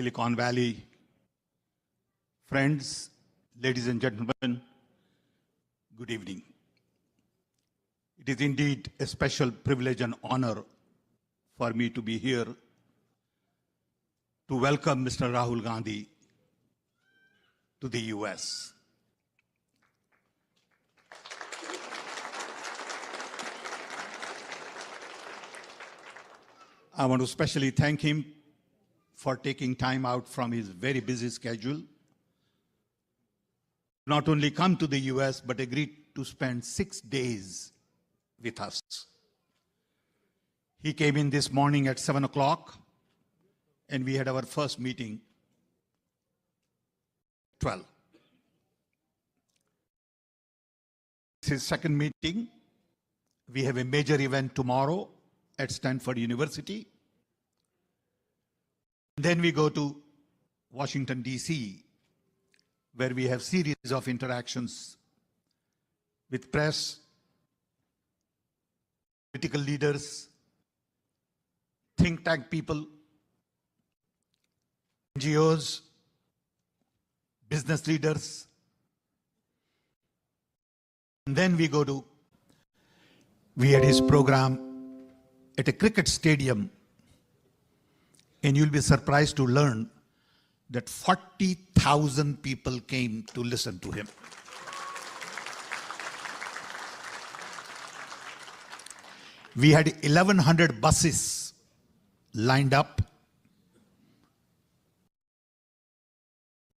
Silicon Valley, friends, ladies and gentlemen, good evening. It is indeed a special privilege and honor for me to be here to welcome Mr. Rahul Gandhi to the US. I want to especially thank him for taking time out from his very busy schedule, not only come to the US, but agreed to spend 6 days with us. He came in this morning at 7 o'clock, and we had our first meeting at 12. This is second meeting. We have a major event tomorrow at Stanford University. Then we go to Washington, D.C., where we have series of interactions with press, political leaders, think tank people, NGOs, business leaders. And then we had his program at a cricket stadium, and you'll be surprised to learn that 40,000 people came to listen to him. We had 1,100 buses lined up.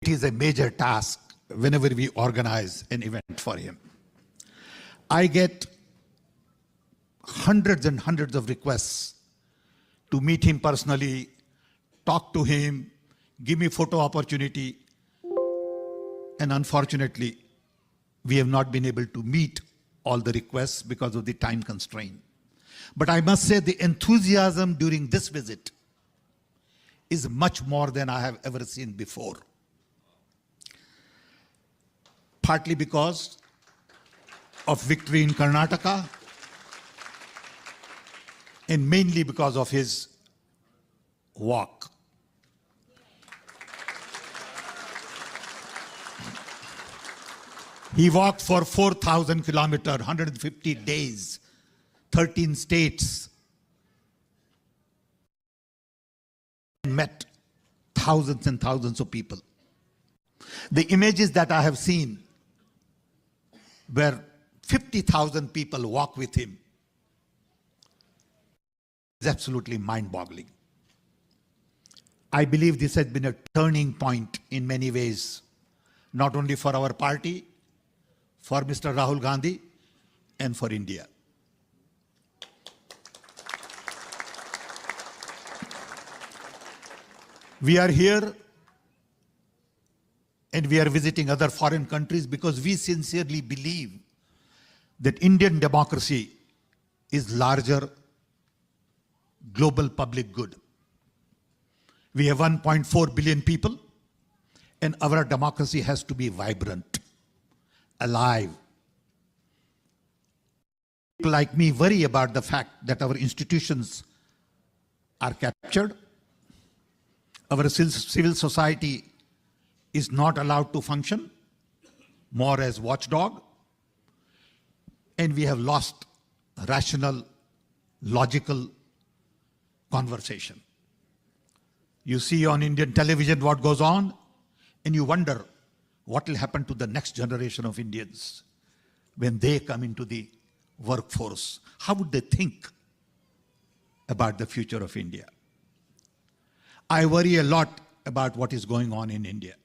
It is a major task whenever we organize an event for him. I get hundreds and hundreds of requests to meet him personally, talk to him, give me photo opportunity. And unfortunately, we have not been able to meet all the requests because of the time constraint. But I must say the enthusiasm during this visit is much more than I have ever seen before. Partly because of victory in Karnataka, and mainly because of his walk. He walked for 4,000 kilometers, 150 days, 13 states, and met thousands and thousands of people. The images that I have seen where 50,000 people walk with him is absolutely mind-boggling. I believe this has been a turning point in many ways, not only for our party, for Mr. Rahul Gandhi, and for India. We are here and we are visiting other foreign countries because we sincerely believe that Indian democracy is larger global public good. We have 1.4 billion people, and our democracy has to be vibrant, alive. People like me worry about the fact that our institutions are captured. Our civil society is not allowed to function, more as watchdog, and we have lost rational, logical conversation. You see on Indian television what goes on, and you wonder what will happen to the next generation of Indians when they come into the workforce. How would they think about the future of India? I worry a lot about what is going on in India.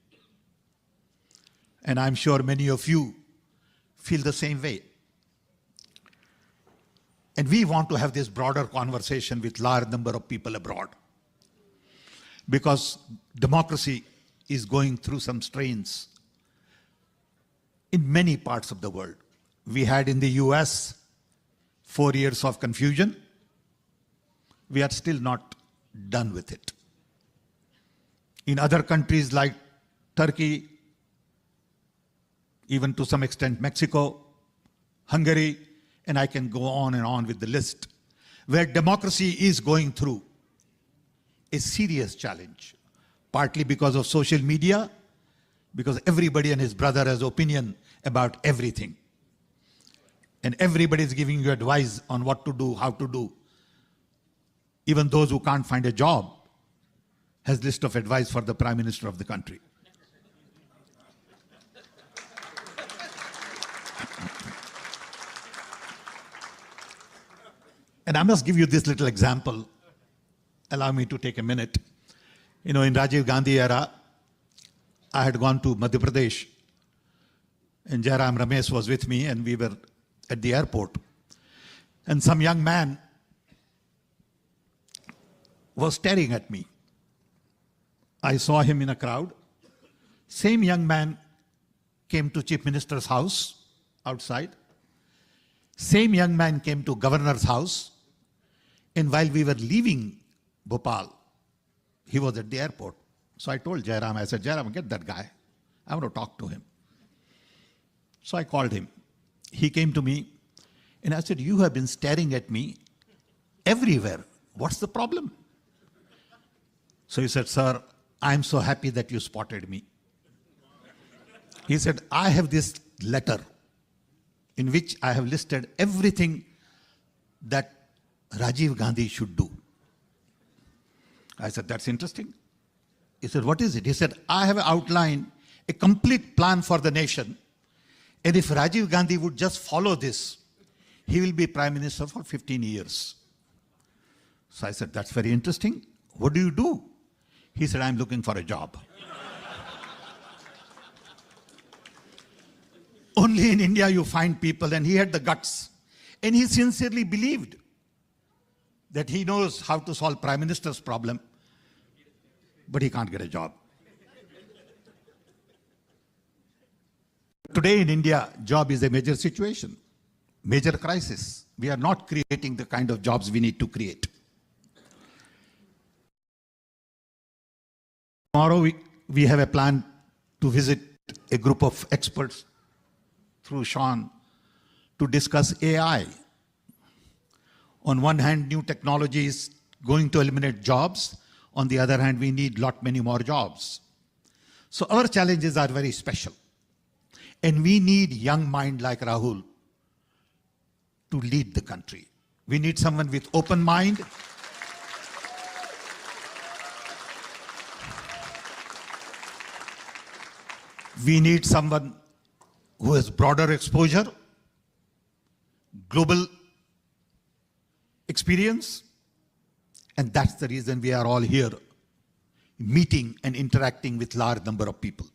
And I'm sure many of you feel the same way. And we want to have this broader conversation with large number of people abroad, because democracy is going through some strains in many parts of the world. We had in the US 4 years of confusion. We are still not done with it. In other countries like Turkey, even to some extent Mexico, Hungary, and I can go on and on with the list, where democracy is going through a serious challenge. partly because of social media, because everybody and his brother has opinion about everything. And everybody is giving you advice on what to do, how to do. Even those who can't find a job has list of advice for the Prime Minister of the country. And I must give you this little example. Allow me to take a minute. You know, in Rajiv Gandhi era, I had gone to Madhya Pradesh, and Jairam Ramesh was with me, and we were at the airport. And some young man was staring at me. I saw him in a crowd. Same young man came to Chief Minister's house outside. Same young man came to Governor's house. And while we were leaving Bhopal, he was at the airport. So I told Jairam, I said, Jairam, get that guy. I want to talk to him. So I called him. He came to me and I said, you have been staring at me everywhere. What's the problem? So he said, sir, I'm so happy that you spotted me. He said, I have this letter in which I have listed everything that Rajiv Gandhi should do. I said, that's interesting. He said, what is it? He said, I have outlined a complete plan for the nation. And if Rajiv Gandhi would just follow this, he will be Prime Minister for 15 years. So I said, that's very interesting. What do you do? He said, I'm looking for a job. Only in India you find people, and he had the guts. And he sincerely believed that he knows how to solve Prime Minister's problem, but he can't get a job. Today in India, job is a major situation, major crisis. We are not creating the kind of jobs we need to create. Tomorrow we have a plan to visit a group of experts through Sean to discuss AI. On one hand, new technology is going to eliminate jobs. On the other hand, we need many more jobs. So our challenges are very special. And we need young mind like Rahul to lead the country. We need someone with open mind. We need someone who has broader exposure, global experience, and that's the reason we are all here, meeting and interacting with large number of people.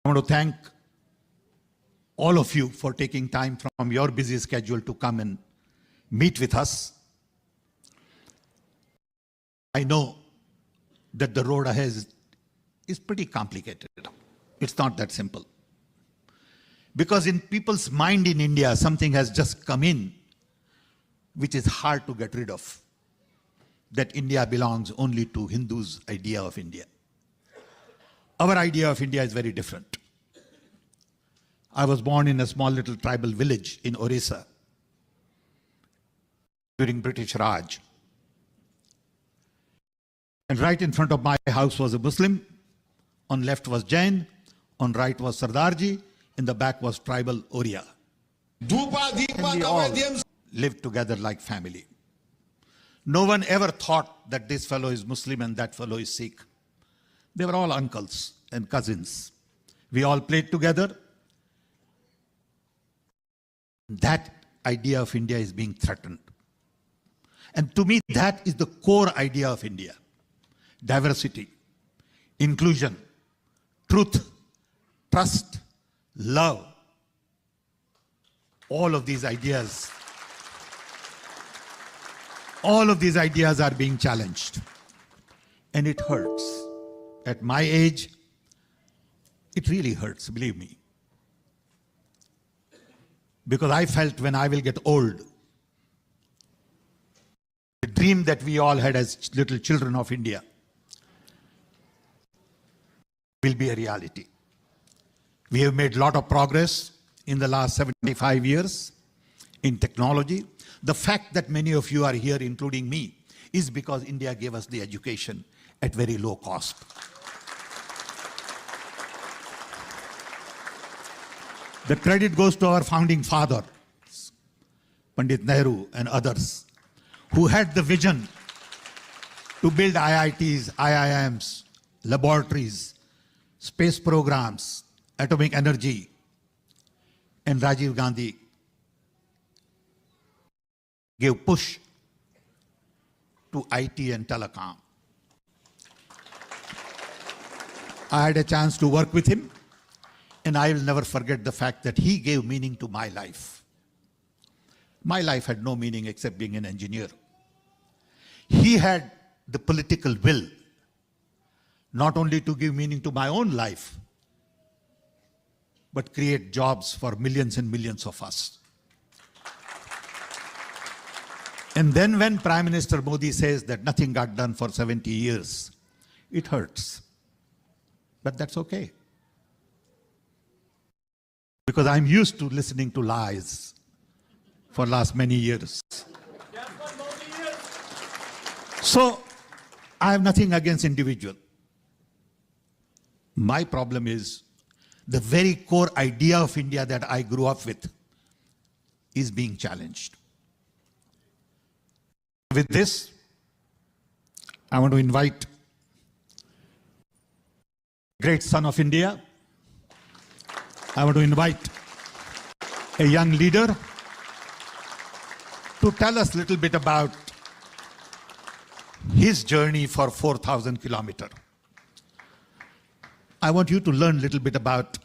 I want to thank all of you for taking time from your busy schedule to come and meet with us. I know that the road ahead is pretty complicated. It's not that simple. Because in people's mind in India, something has just come in which is hard to get rid of. That India belongs only to Hindus' idea of India. Our idea of India is very different. I was born in a small little tribal village in Orissa during British Raj. And right in front of my house was a Muslim. On left was Jain. On right was Sardarji. In the back was tribal Oriya. And we all lived together like family. No one ever thought that this fellow is Muslim and that fellow is Sikh. They were all uncles and cousins. We all played together. That idea of India is being threatened. And to me, that is the core idea of India. Diversity, inclusion, truth, trust, love. All of these ideas are being challenged. And it hurts. At my age, it really hurts, believe me. Because I felt when I will get old, the dream that we all had as little children of India will be a reality. We have made a lot of progress in the last 75 years in technology. The fact that many of you are here, including me, is because India gave us the education at very low cost. The credit goes to our founding father, Pandit Nehru and others, who had the vision to build IITs, IIMs, laboratories, space programs, atomic energy, and Rajiv Gandhi gave push to IT and telecom. I had a chance to work with him, and I will never forget the fact that he gave meaning to my life. My life had no meaning except being an engineer. He had the political will, not only to give meaning to my own life, but create jobs for millions and millions of us. And then when Prime Minister Modi says that nothing got done for 70 years, it hurts. But that's okay. Because I'm used to listening to lies for last many years. So I have nothing against individual. My problem is the very core idea of India that I grew up with is being challenged. With this, I want to invite great son of India. I want to invite a young leader to tell us a little bit about his journey for 4,000 kilometers. I want you to learn a little bit about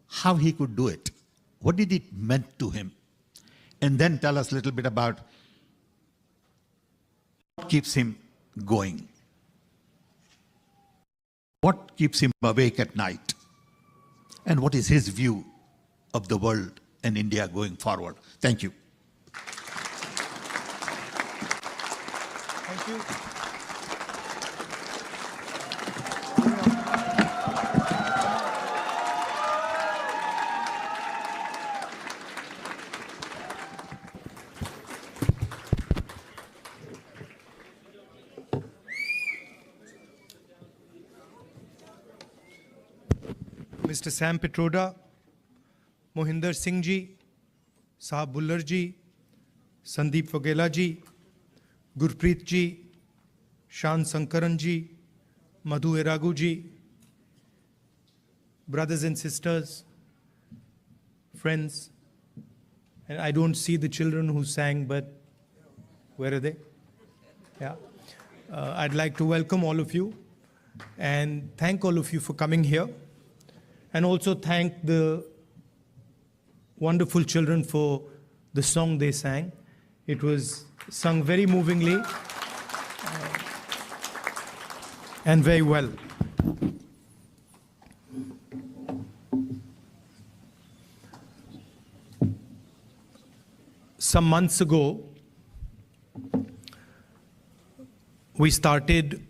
how he could do it. What did it mean to him? And then tell us a little bit about what keeps him going. What keeps him awake at night? And what is his view of the world and India going forward? Thank you. Thank you. Mr. Sam Pitroda, Mohinder Singh ji, Sahab Bullar ji, Sandeep Vagela ji, Gurpreet ji, Shan Sankaran ji, Madhu Eragu ji, brothers and sisters, friends, and I don't see the children who sang, but where are they? Yeah. I'd like to welcome all of you and thank all of you for coming here. And also thank the wonderful children for the song they sang. It was sung very movingly and very well. Some months ago, we started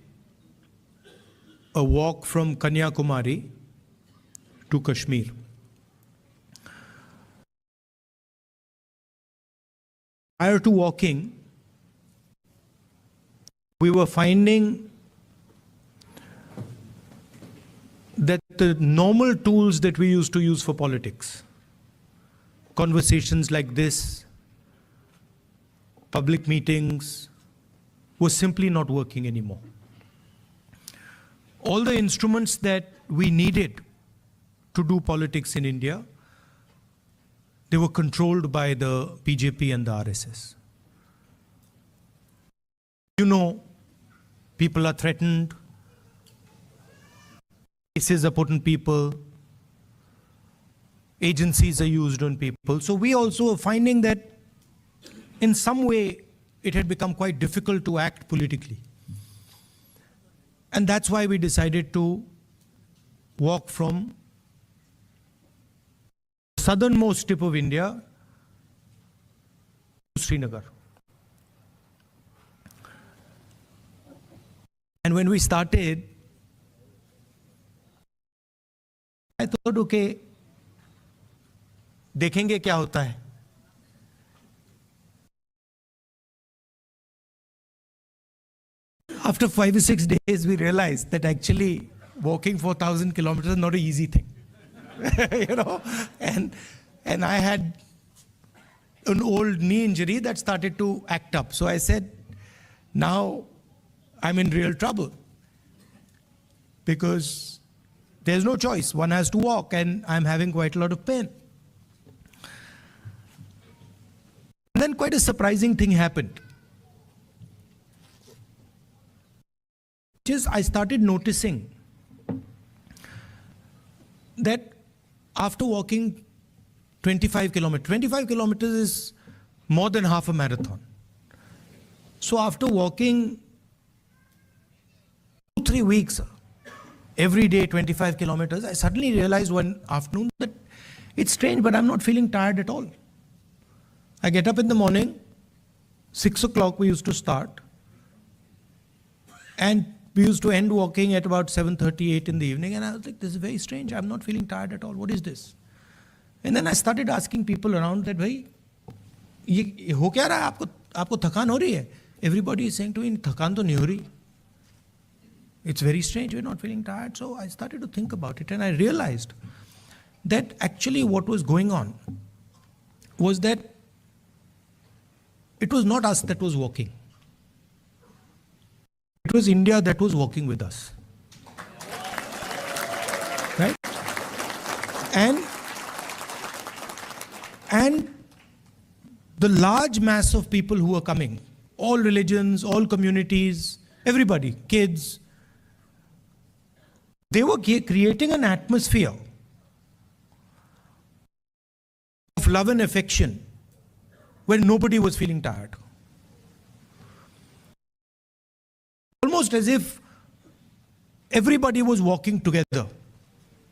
a walk from Kanyakumari to Kashmir. Prior to walking, we were finding that the normal tools that we used to use for politics, conversations like this, public meetings, were simply not working anymore. All the instruments that we needed to do politics in India, they were controlled by the BJP and the RSS. You know, people are threatened, cases are put on people, agencies are used on people. So we also are finding that in some way it had become quite difficult to act politically. And that's why we decided to walk from southernmost tip of India to Srinagar. And when we started, I thought, okay, देखेंगे क्या होता है. after 5 or 6 days, we realized that actually walking 4,000 kilometers is not an easy thing. You know, and I had an old knee injury that started to act up. So I said, now I'm in real trouble because there's no choice. One has to walk, and I'm having quite a lot of pain. And then quite a surprising thing happened. I started noticing that after walking 25 kilometers is more than half a marathon. So after walking 2-3 weeks, every day 25 kilometers, I suddenly realized one afternoon that it's strange, but I'm not feeling tired at all. I get up in the morning, 6 o'clock we used to start, and we used to end walking at about 7:38 in the evening, and I was like, this is very strange. I'm not feeling tired at all. What is this? And then I started asking people around that, भाई, ये हो क्या रहा है? आपको थकान हो रही है? Everybody is saying to me, थकान तो नहीं हो रही. It's very strange. We're not feeling tired. So I started to think about it, and I realized that actually what was going on was that it was not us that was walking. It was India that was walking with us. Right? And the large mass of people who were coming, all religions, all communities, everybody, kids, they were creating an atmosphere of love and affection where nobody was feeling tired. Almost as if everybody was walking together.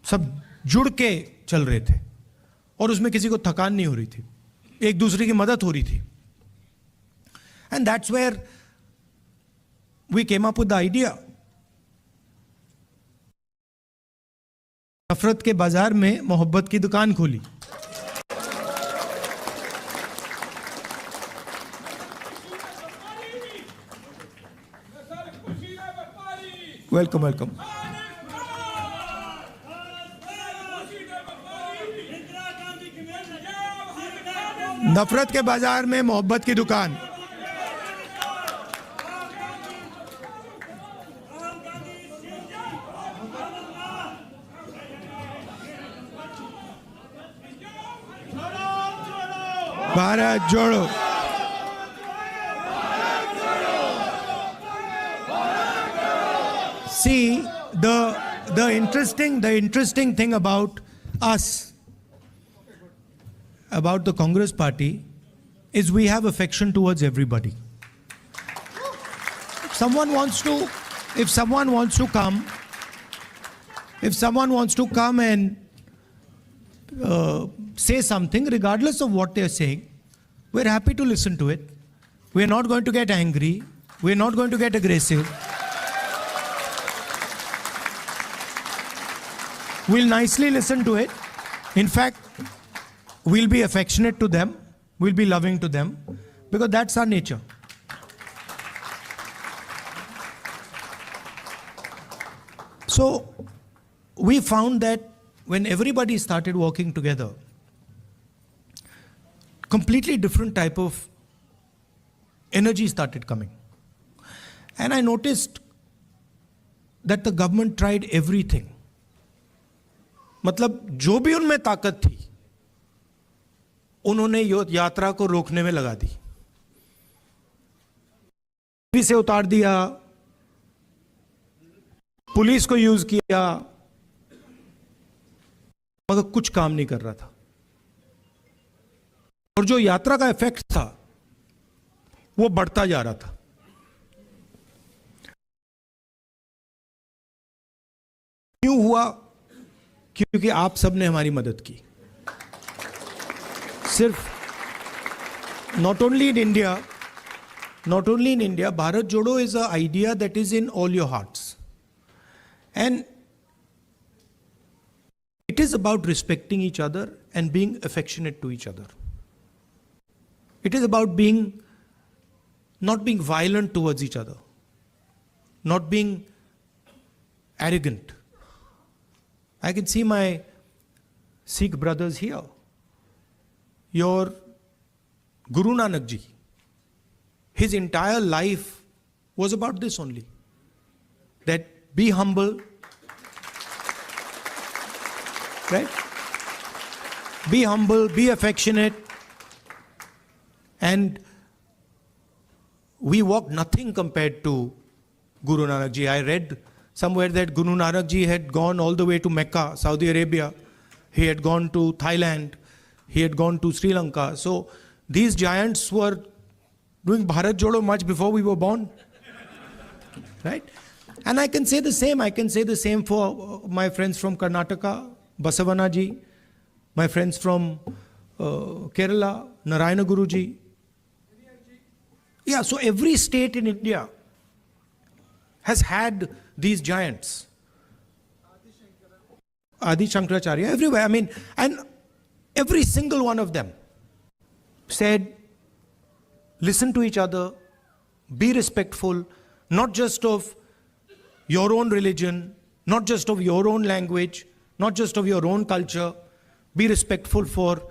सब जुड़ के चल रहे थे और उसमें किसी को थकान नहीं हो रही थी, एक दूसरे की मदद हो रही थी. And that's where we came up with the idea. नफरत के बाजार में मोहब्बत की दुकान खोली. Welcome welcome. नफरत के बाजार में मोहब्बत की दुकान. भारत जोड़ो. See, the interesting thing about us, about the Congress party, is we have affection towards everybody. If someone wants to come and say something, regardless of what they're saying, we're happy to listen to it. We're not going to get angry. We're not going to get aggressive. We'll nicely listen to it. In fact, we'll be affectionate to them. We'll be loving to them, because that's our nature. So we found that when everybody started walking together, completely different type of energy started coming. And I noticed that the government tried everything. मतलब जो भी उनमें ताकत थी, उन्होंने यात्रा को रोकने में लगा दी. से उतार दिया, पुलिस को यूज किया, मगर कुछ काम नहीं कर रहा था. और जो यात्रा का इफेक्ट था वो बढ़ता जा रहा था. क्यों हुआ? क्योंकि आप सबने हमारी मदद की. सिर्फ not only in India, Bharat Jodo is an idea that is in all your hearts. And it is about respecting each other and being affectionate to each other. It is about not being violent towards each other. not being arrogant. I can see my Sikh brothers here. Your Guru Nanak Ji, his entire life was about this only. That be humble, right? Be humble, be affectionate, and we walk nothing compared to Guru Nanak Ji. I read somewhere that Guru Nanak Ji had gone all the way to Mecca, Saudi Arabia. He had gone to Thailand. He had gone to Sri Lanka. So these giants were doing Bharat Jodo much before we were born. Right? And I can say the same. I can say the same for my friends from Karnataka, Basavana Ji, my friends from Kerala, Narayana Guru Ji. Yeah, so every state in India has had these giants. Adi Shankaracharya, everywhere. I mean, and every single one of them said, listen to each other, be respectful, not just of your own religion, not just of your own language, not just of your own culture. Be respectful for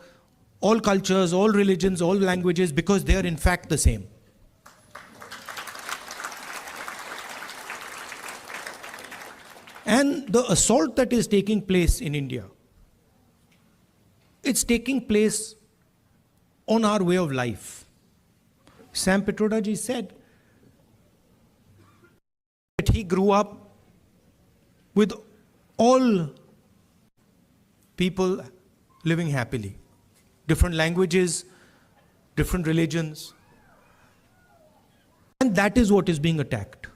all cultures, all religions, all languages, because they are in fact the same. And the assault that is taking place in India, it's taking place on our way of life. Sam Pitroda ji said that he grew up with all people living happily. Different languages, different religions. And that is what is being attacked.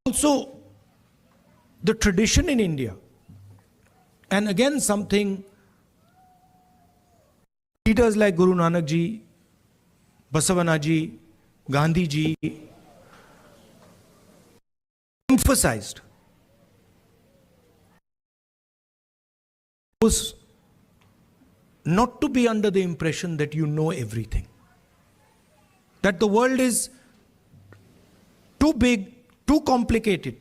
Also, the tradition in India, and again something leaders like Guru Nanak Ji, Basavana Ji, Gandhi Ji emphasized was not to be under the impression that you know everything. That the world is too big, too complicated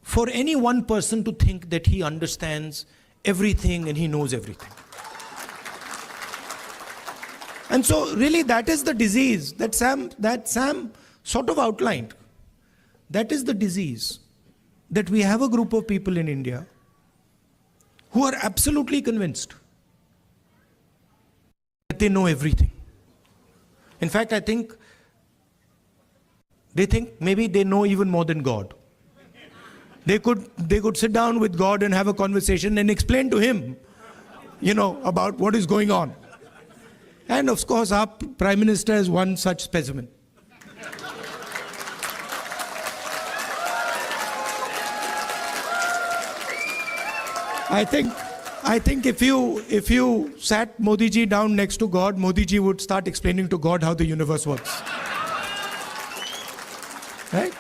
for any one person to think that he understands everything and he knows everything. And so really that is the disease that Sam sort of outlined. That is the disease, that we have a group of people in India who are absolutely convinced that they know everything. In fact, I think they think maybe they know even more than God. They could sit down with God and have a conversation and explain to him, about what is going on. And of course, our Prime Minister is one such specimen. I think if you sat Modi ji down next to God, Modi ji would start explaining to God how the universe works. Right?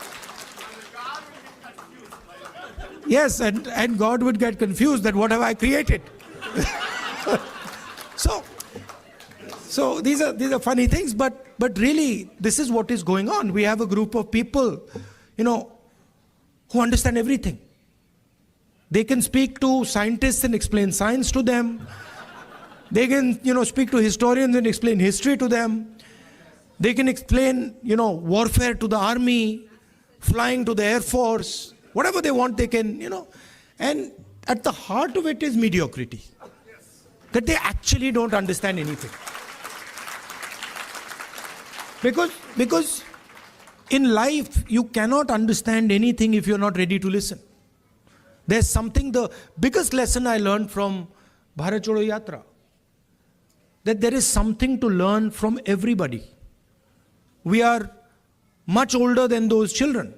Yes, and God would get confused that what have I created? So these are funny things, but really this is what is going on. We have a group of people, who understand everything. They can speak to scientists and explain science to them. They can, speak to historians and explain history to them. They can explain, warfare to the army, flying to the Air Force, whatever they want they can, And at the heart of it is mediocrity. That they actually don't understand anything. Because in life, you cannot understand anything if you're not ready to listen. There's something, the biggest lesson I learned from Bharat Jodo Yatra, that there is something to learn from everybody. We are much older than those children.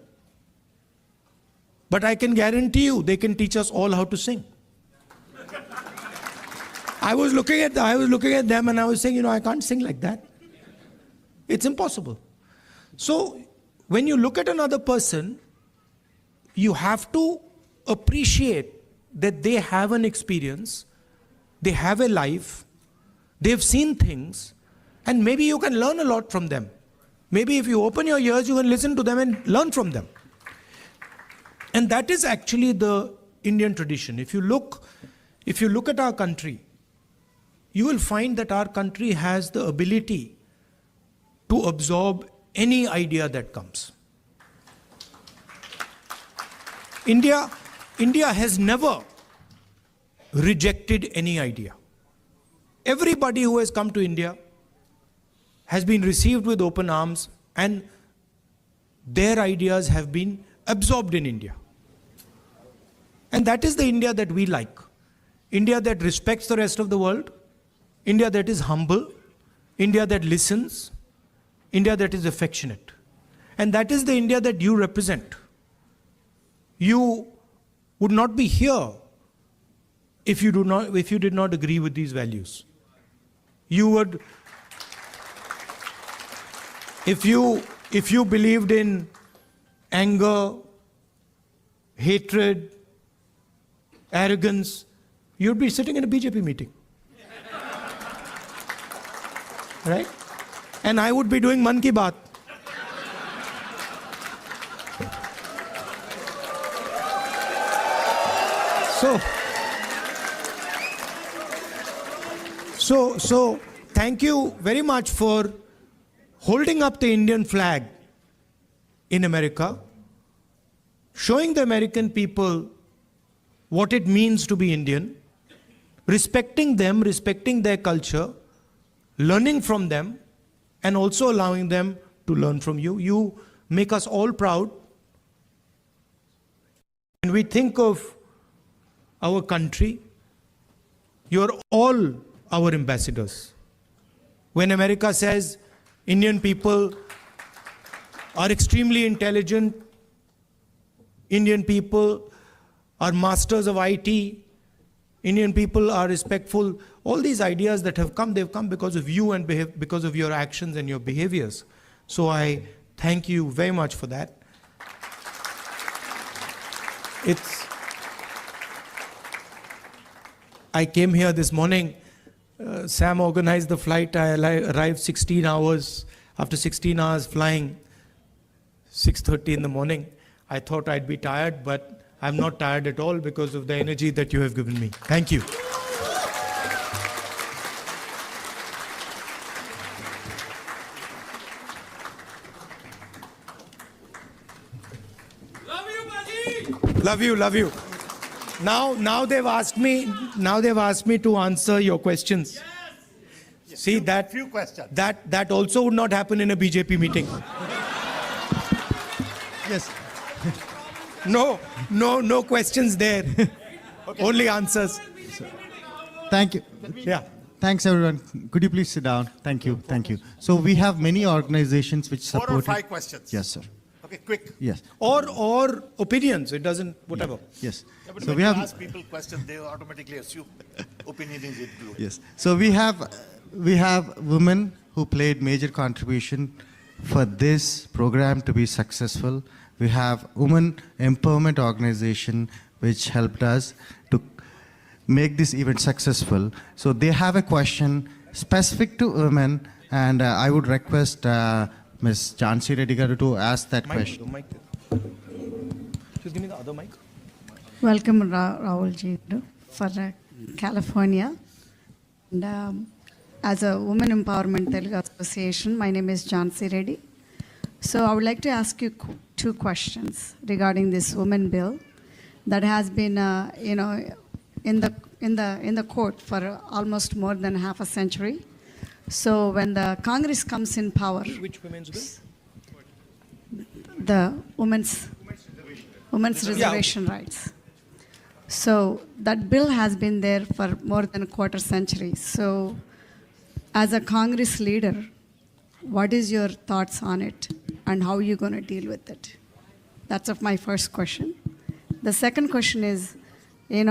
But I can guarantee you, they can teach us all how to sing. I was looking at them and I was saying, I can't sing like that. It's impossible. So when you look at another person, you have to appreciate that they have an experience, they have a life, they've seen things, and maybe you can learn a lot from them. Maybe if you open your ears, you can listen to them and learn from them. And that is actually the Indian tradition. If you look at our country, you will find that our country has the ability to absorb any idea that comes. India has never rejected any idea. Everybody who has come to India has been received with open arms, and their ideas have been absorbed in India. And that is the India that we like. India that respects the rest of the world, India that is humble, India that listens, India that is affectionate. And that is the India that you represent. You would not be here if you did not agree with these values. You would, if you believed in anger, hatred, arrogance, you'd be sitting in a BJP meeting. Right? And I would be doing Man Ki Baat. So thank you very much for holding up the Indian flag in America, showing the American people what it means to be Indian, respecting them, respecting their culture, learning from them, and also allowing them to learn from you. You make us all proud. When we think of our country, you're all our ambassadors. When America says Indian people are extremely intelligent, Indian people are masters of IT, Indian people are respectful, all these ideas that have come, they've come because of you and because of your actions and your behaviors. So I thank you very much for that. I came here this morning, Sam organized the flight, I arrived 16 hours, after 16 hours flying, 6:30 in the morning. I thought I'd be tired, but I'm not tired at all because of the energy that you have given me. Thank you. Love you, Baji! Love you. Now they've asked me to answer your questions. Yes. See that Few questions. that also would not happen in a BJP meeting. Yes. No questions there. Only answers. Thank you. Yeah. Thanks, everyone. Could you please sit down? Thank you. So we have many organizations which 4 support. or 5 questions. Yes, sir. Okay, quick. Yes. Or opinions. It doesn't, whatever. Yes. Yeah, but So when we you have. ask people questions, they automatically assume opinion is included. Yes. So we have women who played major contribution for this program to be successful. We have women empowerment organization which helped us to make this event successful. So they have a question specific to women, and I would request Ms. Jhansi Reddy garu to ask that question. Mic. Just give me the other mic. Welcome, Rahul Ji, for California. And as a Women Empowerment Telugu Association, my name is Jhansi Reddy. So I would like to ask you 2 questions regarding this women bill that has been, in the court for almost more than half a century. So when the Congress comes in power, Which women's bill? the women's reservation rights. So that bill has been there for more than a quarter century. So as a Congress leader, what is your thoughts on it and how are you going to deal with it? That's of my first question. The second question is, in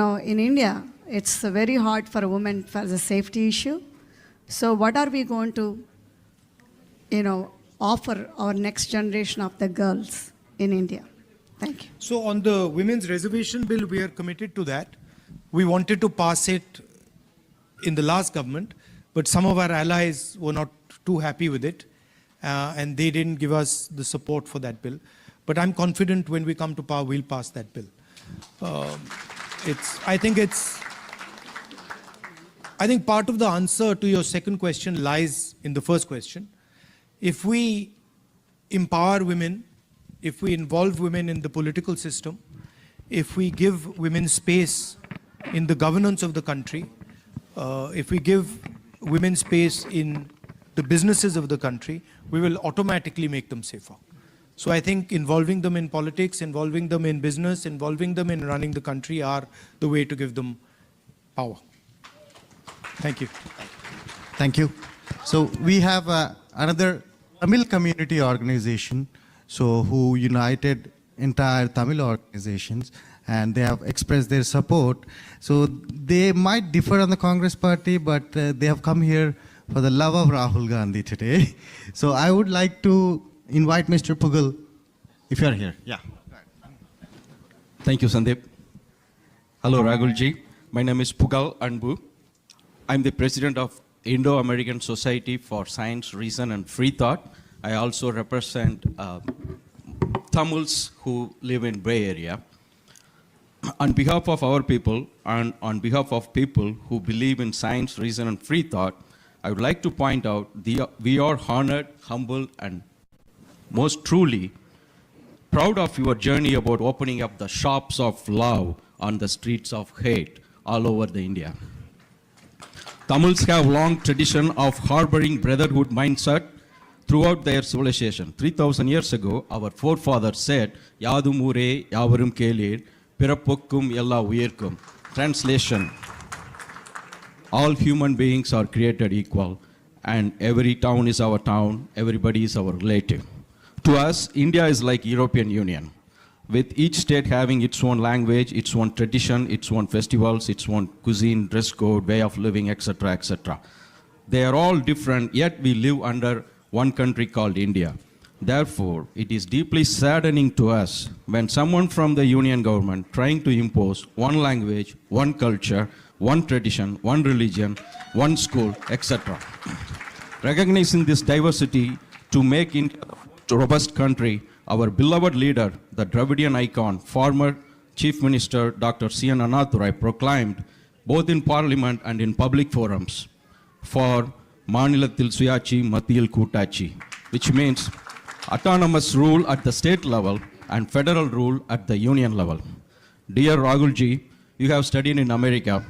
India, it's very hard for a woman for the safety issue. So what are we going to, offer our next generation of the girls in India? Thank you. So on the women's reservation bill, we are committed to that. We wanted to pass it in the last government, but some of our allies were not too happy with it. and they didn't give us the support for that bill. But I'm confident when we come to power, we'll pass that bill. I think part of the answer to your second question lies in the first question. If we empower women, if we involve women in the political system, if we give women space in the governance of the country, if we give women space in the businesses of the country, we will automatically make them safer. So I think involving them in politics, involving them in business, involving them in running the country are the way to give them power. Thank you. Thank you. So we have another Tamil community organization, who united entire Tamil organizations, and they have expressed their support. So they might differ on the Congress party, but they have come here for the love of Rahul Gandhi today. So I would like to invite Mr. Pugal, if you are here. Yeah. Thank you, Sandeep. Hello, Rahulji. My name is Pugal Anbu. I'm the president of Indo-American Society for Science, Reason and Free Thought. I also represent Tamils who live in Bay Area. On behalf of our people and on behalf of people who believe in science, reason and free thought, I would like to point out we are honored, humble and most truly proud of your journey about opening up the shops of love on the streets of hate all over the India. Tamils have long tradition of harboring brotherhood mindset throughout their civilization. 3,000 years ago, our forefathers said, Yadum ure yavarum kelir, pirapukkum ella uyirkum. Translation, all human beings are created equal and every town is our town, everybody is our relative. To us, India is like European Union, with each state having its own language, its own tradition, its own festivals, its own cuisine, dress code, way of living, etc., etc. They are all different, yet we live under one country called India. Therefore, it is deeply saddening to us when someone from the union government trying to impose one language, one culture, one tradition, one religion, one school, etc. Recognizing this diversity to make India a robust country, our beloved leader, the Dravidian icon, former Chief Minister Dr. C.N. Annadurai proclaimed, both in Parliament and in public forums, for Manilathil Suyachi Mathil Kutachi, which means autonomous rule at the state level and federal rule at the union level. Dear Rahulji, you have studied in America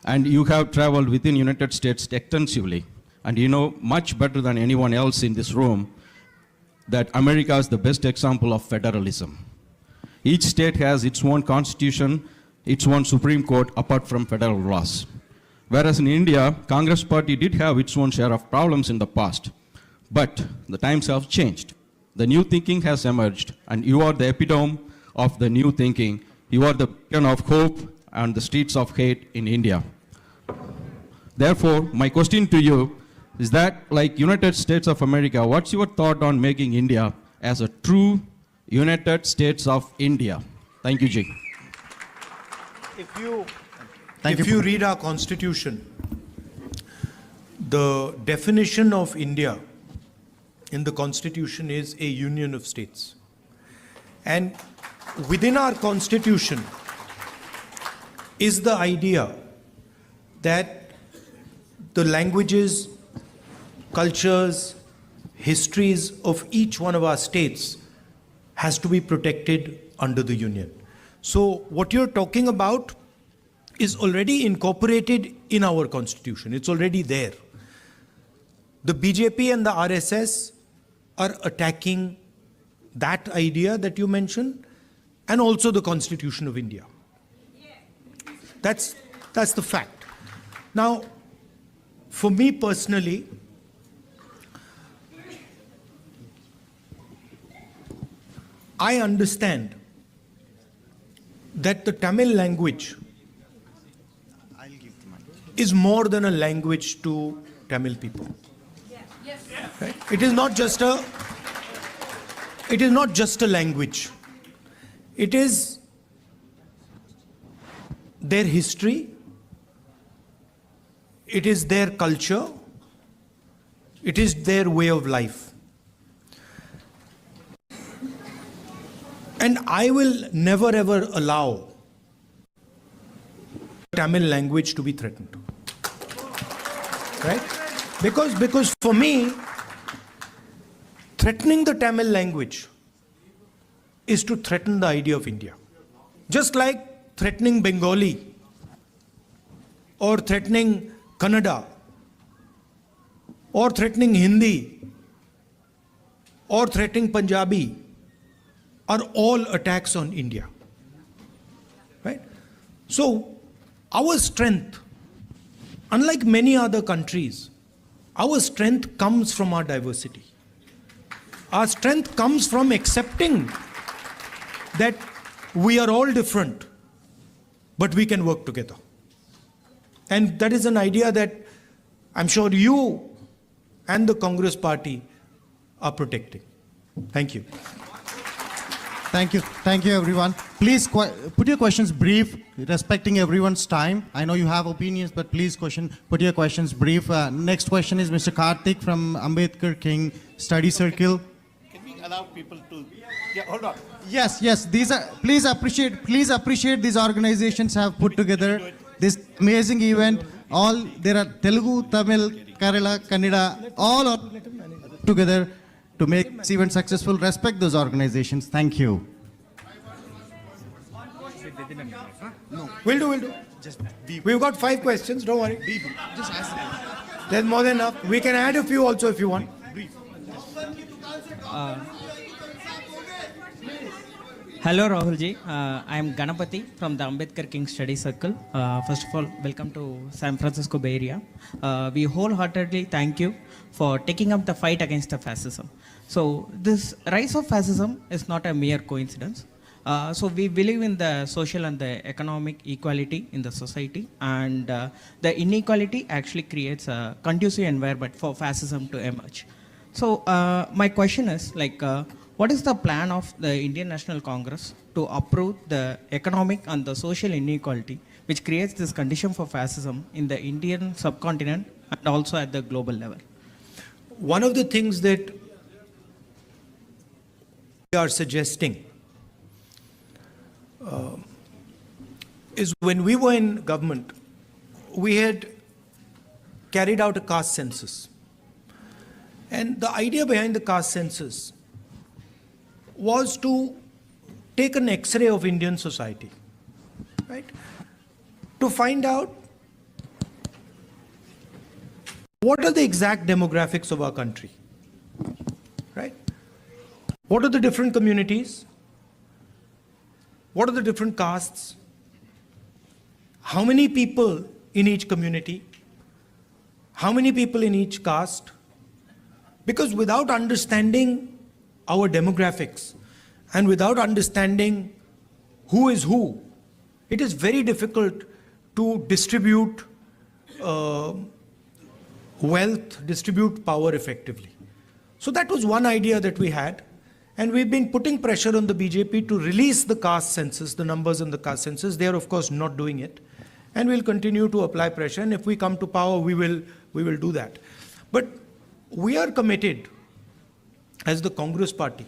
and you have traveled within United States extensively, and you know much better than anyone else in this room that America is the best example of federalism. Each state has its own constitution, its own Supreme Court apart from federal laws. Whereas in India, Congress party did have its own share of problems in the past. But the times have changed. The new thinking has emerged, and you are the epitome of the new thinking. You are the beacon of hope and the streets of hate in India. Therefore, my question to you is that, like United States of America, what's your thought on making India as a true United States of India? Thank you, Ji. If you read our constitution, the definition of India in the constitution is a union of states. And within our constitution is the idea that the languages, cultures, histories of each one of our states has to be protected under the union. So what you're talking about is already incorporated in our constitution. It's already there. The BJP and the RSS are attacking that idea that you mentioned and also the Constitution of India. That's the fact. Now, for me personally, I understand that the Tamil language is more than a language to Tamil people. Right? It is not just a language. It is their history, it is their culture, it is their way of life. And I will never ever allow Tamil language to be threatened. Right? Because for me, threatening the Tamil language is to threaten the idea of India. Just like threatening Bengali or threatening Kannada or threatening Hindi or threatening Punjabi are all attacks on India. Right? So, our strength, unlike many other countries, our strength comes from our diversity. Our strength comes from accepting that we are all different, but we can work together. And that is an idea that I'm sure you and the Congress party are protecting. Thank you. Thank you. Thank you, everyone. Please put your questions brief, respecting everyone's time. I know you have opinions, but please put your questions brief. Next question is Mr. Karthik from Ambedkar King Study Circle. Can we allow people to... Yeah, hold on. Yes. These are. Please appreciate these organizations have put together this amazing event. There are Telugu, Tamil, Kerala, Kannada, all are together to make this event successful. Respect those organizations. Thank you. We'll do. We've got 5 questions, don't worry. Just ask them. There's more than enough. We can add a few also if you want. Hello Rahulji, I am Ganapati from the Ambedkar King Study Circle. First of all, welcome to San Francisco Bay Area. We wholeheartedly thank you for taking up the fight against the fascism. So this rise of fascism is not a mere coincidence. So we believe in the social and the economic equality in the society, and the inequality actually creates a conducive environment for fascism to emerge. So my question is what is the plan of the Indian National Congress to uproot the economic and the social inequality which creates this condition for fascism in the Indian subcontinent and also at the global level? One of the things that we are suggesting is when we were in government, we had carried out a caste census. And the idea behind the caste census was to take an X-ray of Indian society, right? To find out what are the exact demographics of our country, right? What are the different communities? What are the different castes? How many people in each community? How many people in each caste? Because without understanding our demographics and without understanding who is who, it is very difficult to distribute wealth, distribute power effectively. So that was one idea that we had, and we've been putting pressure on the BJP to release the caste census, the numbers in the caste census. They are of course not doing it, and we'll continue to apply pressure, and if we come to power, we will do that. But we are committed as the Congress party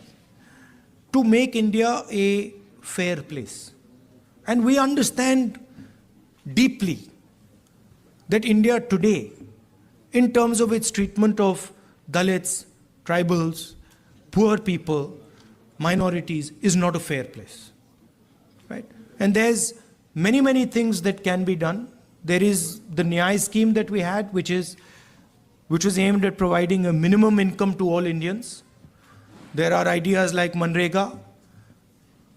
to make India a fair place. And we understand deeply that India today, in terms of its treatment of Dalits, tribals, poor people, minorities, is not a fair place. Right? And there's many things that can be done. There is the Nyay scheme that we had, which was aimed at providing a minimum income to all Indians. There are ideas like Manrega.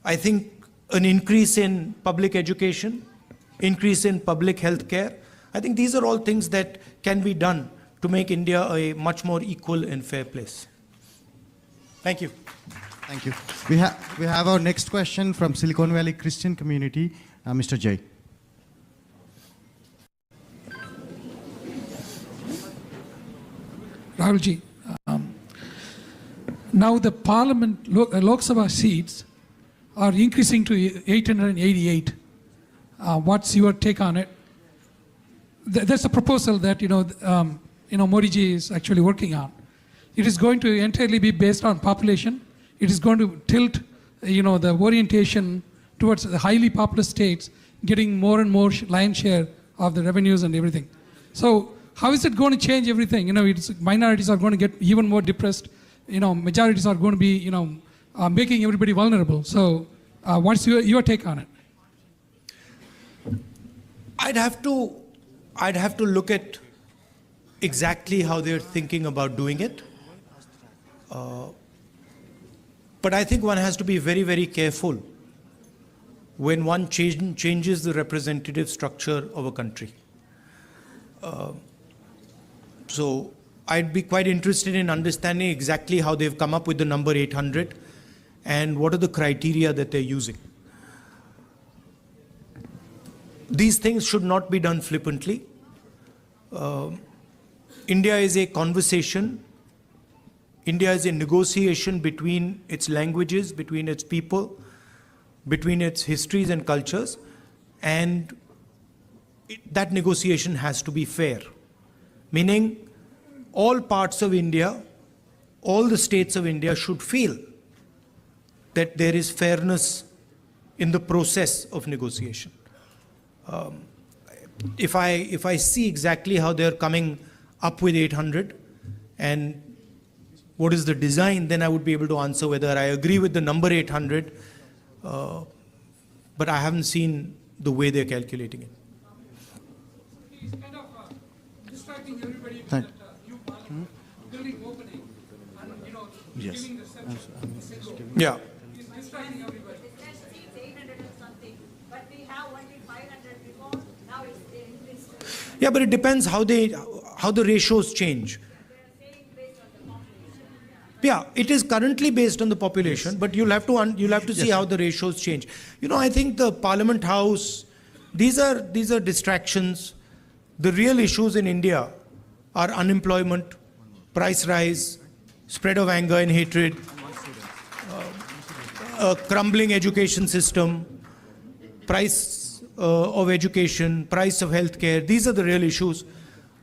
I think an increase in public education, increase in public health care. I think these are all things that can be done to make India a much more equal and fair place. Thank you. Thank you. We have our next question from Silicon Valley Christian community, Mr. Jay. Rahulji, now the Parliament, Lok Sabha seats are increasing to 888. What's your take on it? There's a proposal that Modi ji is actually working on. It is going to entirely be based on population. It is going to tilt the orientation towards the highly populous states getting more and more lion's share of the revenues and everything. So how is it going to change everything? Minorities are going to get even more depressed. Majorities are going to be, making everybody vulnerable. So what's your take on it? I'd have to look at exactly how they're thinking about doing it. But I think one has to be very, very careful when one changes the representative structure of a country. So I'd be quite interested in understanding exactly how they've come up with the number 800 and what are the criteria that they're using. These things should not be done flippantly. India is a conversation. India is a negotiation between its languages, between its people, between its histories and cultures, and that negotiation has to be fair. Meaning, all parts of India, all the states of India should feel that there is fairness in the process of negotiation. If I see exactly how they're coming up with 800 and what is the design, then I would be able to answer whether I agree with the number 800, but I haven't seen the way they're calculating it. He's kind of distracting everybody with Thank- that new parliament, building opening, and Yes. giving the session. Yeah. He's distracting everybody. It's 800 and something, but we have only 500 before, now it's increased to. Yeah, but it depends how the ratios change. They are saying based on the population. Yeah, it is currently based on the population, but you'll have to see how the ratios change. I think the Parliament House, these are distractions. The real issues in India are unemployment, price rise, spread of anger and hatred, a crumbling education system, price of education, price of healthcare. These are the real issues.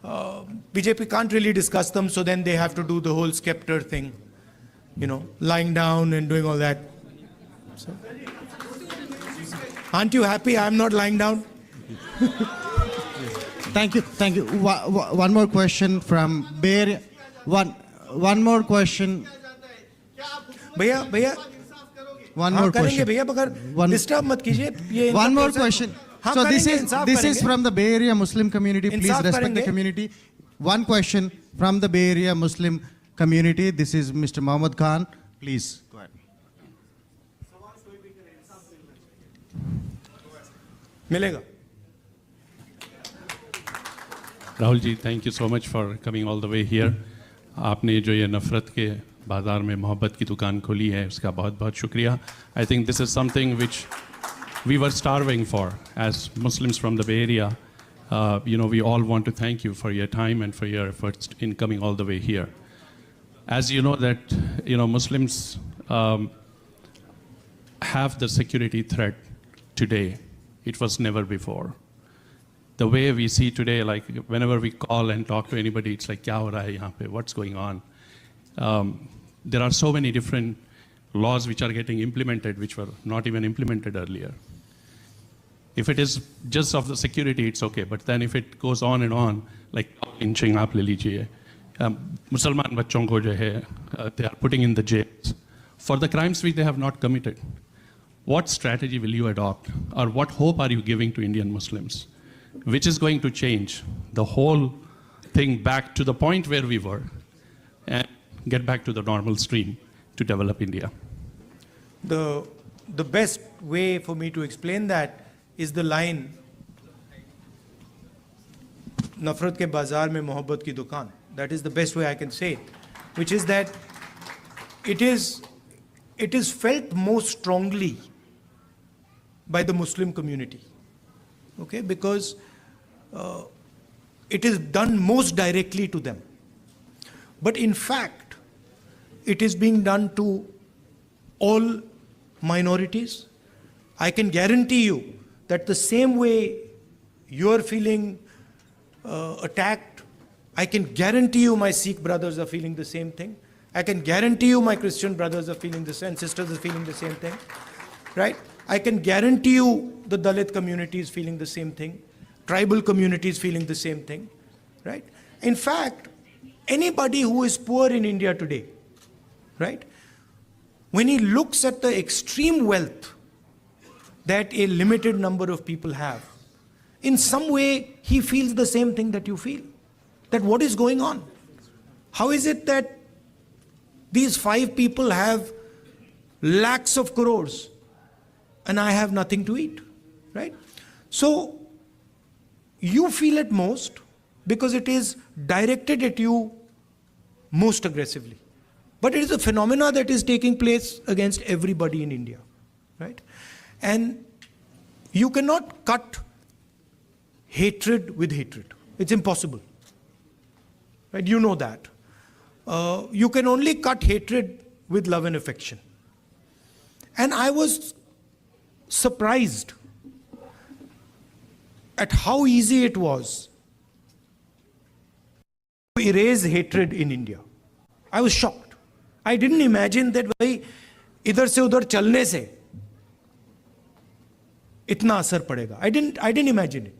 BJP can't really discuss them, so then they have to do the whole scepter thing, lying down and doing all that. So, aren't you happy I'm not lying down? Thank you. One more question from Bay Area. One more question. भैया One हाँ more करेंगे question. भैया मगर disturb मत कीजिए ये इनका One more process- question. हाँ So this करेंगे, is इंसाफ this is करेंगे। from the Bay Area Muslim community. Please Insaf respect the करेंगे। community. One question from the Bay Area Muslim community. This is Mr. Mohammed Khan. Please go ahead. मिलेगा Rahul ji, thank you so much for coming all the way here. आपने जो ये नफ़रत के बाज़ार में मोहब्बत की दुकान खोली है, उसका बहुत बहुत शुक्रिया. I think this is something which we were starving for as Muslims from the Bay Area. We all want to thank you for your time and for your efforts in coming all the way here. As you know that, Muslims have the security threat today. It was never before. The way we see today, like whenever we call and talk to anybody, it's like, kya ho raha hai yahan pe? What's going on? There are so many different laws which are getting implemented, which were not even implemented earlier. If it is just of the security, it's okay. But then if it goes on and on, like lynching, aap le lijiye, Musliman bachon ko jo hai, they are putting in the jails for the crimes which they have not committed. What strategy will you adopt, or what hope are you giving to Indian Muslims, which is going to change the whole thing back to the point where we were and get back to the normal stream to develop India? The best way for me to explain that is the line नफरत के बाजार में मोहब्बत की दुकान. That is the best way I can say it, which is that it is felt most strongly by the Muslim community, okay, because it is done most directly to them. But in fact, it is being done to all minorities. I can guarantee you that the same way you're feeling attacked, I can guarantee you my Sikh brothers are feeling the same thing. I can guarantee you my Christian brothers are feeling this and sisters are feeling the same thing, right? I can guarantee you the Dalit community is feeling the same thing. Tribal community is feeling the same thing, right? In fact, anybody who is poor in India today, right? When he looks at the extreme wealth that a limited number of people have, in some way he feels the same thing that you feel. That what is going on? How is it that these 5 people have lakhs of crores and I have nothing to eat, right? So you feel it most because it is directed at you most aggressively. But it is a phenomena that is taking place against everybody in India, right? And you cannot cut hatred with hatred. It's impossible, right? You know that. You can only cut hatred with love and affection. And I was surprised at how easy it was to erase hatred in India. I was shocked. I didn't imagine that भाई इधर से उधर चलने से इतना असर पड़ेगा. I didn't imagine it.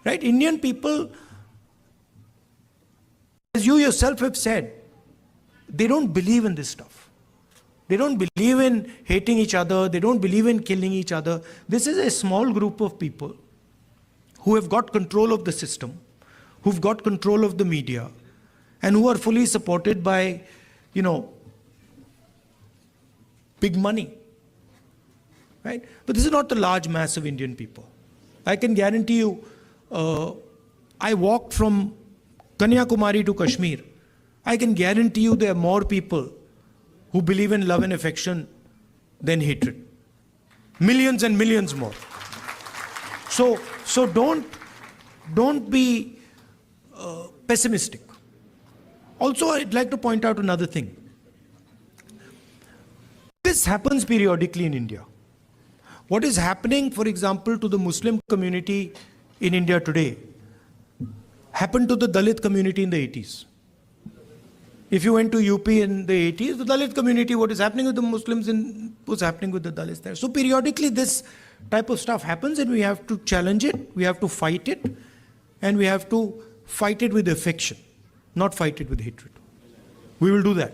Right? Indian people, as you yourself have said, they don't believe in this stuff. They don't believe in hating each other. They don't believe in killing each other. This is a small group of people who have got control of the system, who've got control of the media, and who are fully supported by, big money. Right? But this is not the large mass of Indian people. I can guarantee you, I walked from Kanyakumari to Kashmir. I can guarantee you there are more people who believe in love and affection than hatred. Millions and millions more. So don't be pessimistic. Also, I'd like to point out another thing. This happens periodically in India. What is happening, for example, to the Muslim community in India today happened to the Dalit community in the 80s. If you went to UP in the 80s, the Dalit community, what is happening with the Muslims was happening with the Dalits there. So periodically this type of stuff happens and we have to challenge it, we have to fight it, and we have to fight it with affection, not fight it with hatred. We will do that.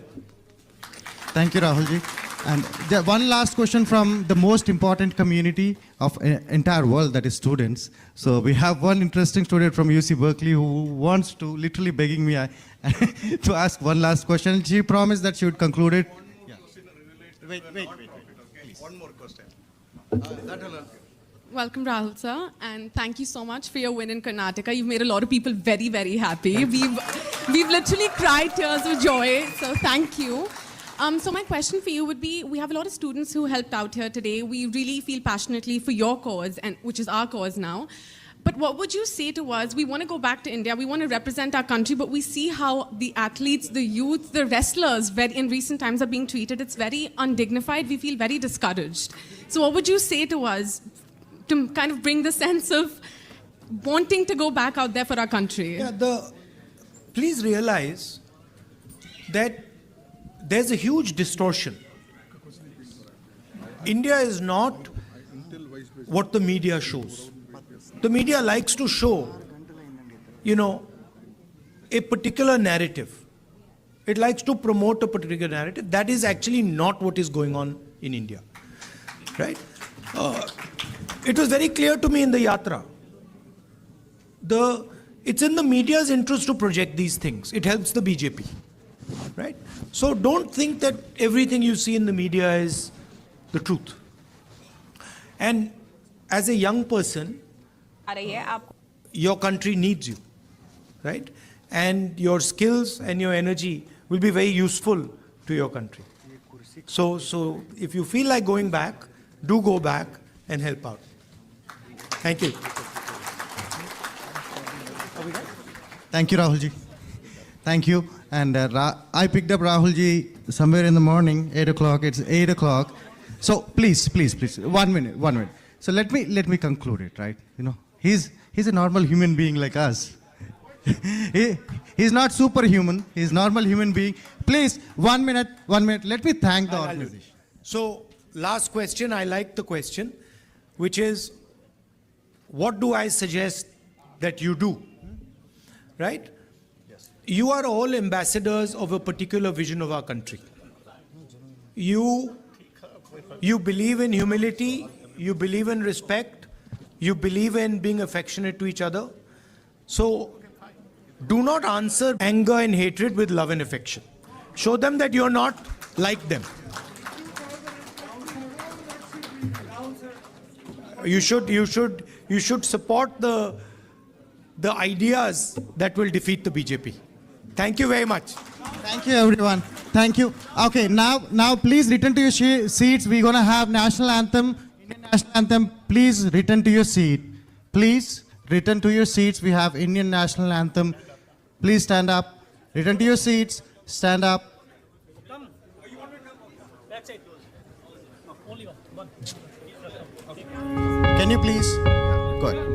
Thank you, Rahulji. And one last question from the most important community of entire world, that is students. So we have one interesting student from UC Berkeley who wants to, literally begging me to ask one last question. She promised that she would conclude it. Wait. One more question. Welcome, Rahul sir, and thank you so much for your win in Karnataka. You've made a lot of people very, very happy. We've literally cried tears of joy, so thank you. So my question for you would be, we have a lot of students who helped out here today. We really feel passionately for your cause, and which is our cause now. But what would you say to us? We want to go back to India. We want to represent our country, but we see how the athletes, the youth, the wrestlers in recent times are being treated. It's very undignified. We feel very discouraged. So what would you say to us to kind of bring the sense of wanting to go back out there for our country? Yeah, please realize that there's a huge distortion. India is not what the media shows. The media likes to show, a particular narrative. It likes to promote a particular narrative. That is actually not what is going on in India, right? It was very clear to me in the Yatra. It's in the media's interest to project these things. It helps the BJP, right? So don't think that everything you see in the media is the truth. And as a young person, your country needs you, right? And your skills and your energy will be very useful to your country. So if you feel like going back, do go back and help out. Thank you. Thank you, Rahulji. Thank you. And I picked up Rahulji somewhere in the morning, 8 o'clock. It's 8 o'clock. So please, 1 minute. So let me conclude it, right? He's a normal human being like us. He's not superhuman. He's normal human being. Please, 1 minute, 1 minute. Let me thank the I'll do it. organization. So, last question. I like the question, which is, what do I suggest that you do? Right? Yes. You are all ambassadors of a particular vision of our country. You believe in humility, you believe in respect, you believe in being affectionate to each other. So, do not answer anger and hatred with love and affection. Show them that you're not like them. You should support the ideas that will defeat the BJP. Thank you very much. Thank you, everyone. Thank you. Okay, now please return to your seats. We're going to have national anthem, Indian national anthem. Please return to your seat. Please return to your seats. We have Indian national anthem. Please stand up. Return to your seats. Stand up. Can you please? Go ahead.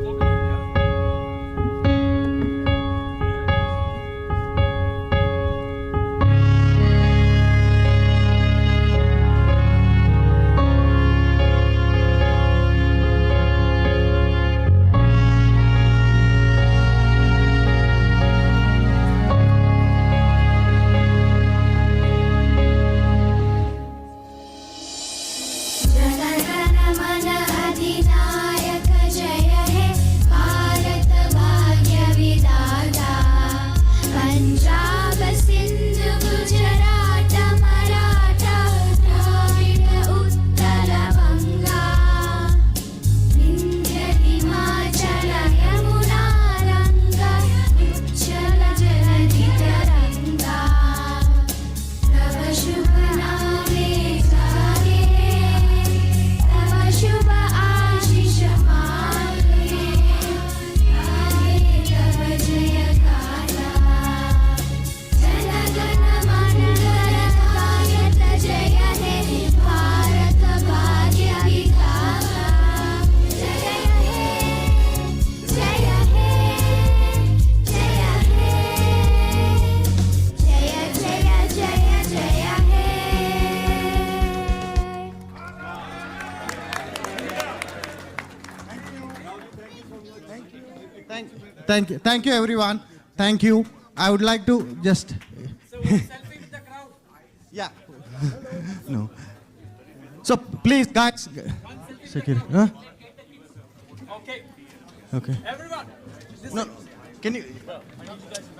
Thank you, everyone. Thank you. I would like to just. Selfie with the crowd. Yeah. No. So please, guys. Security. Huh? Okay. Okay. Everyone. No. Can you?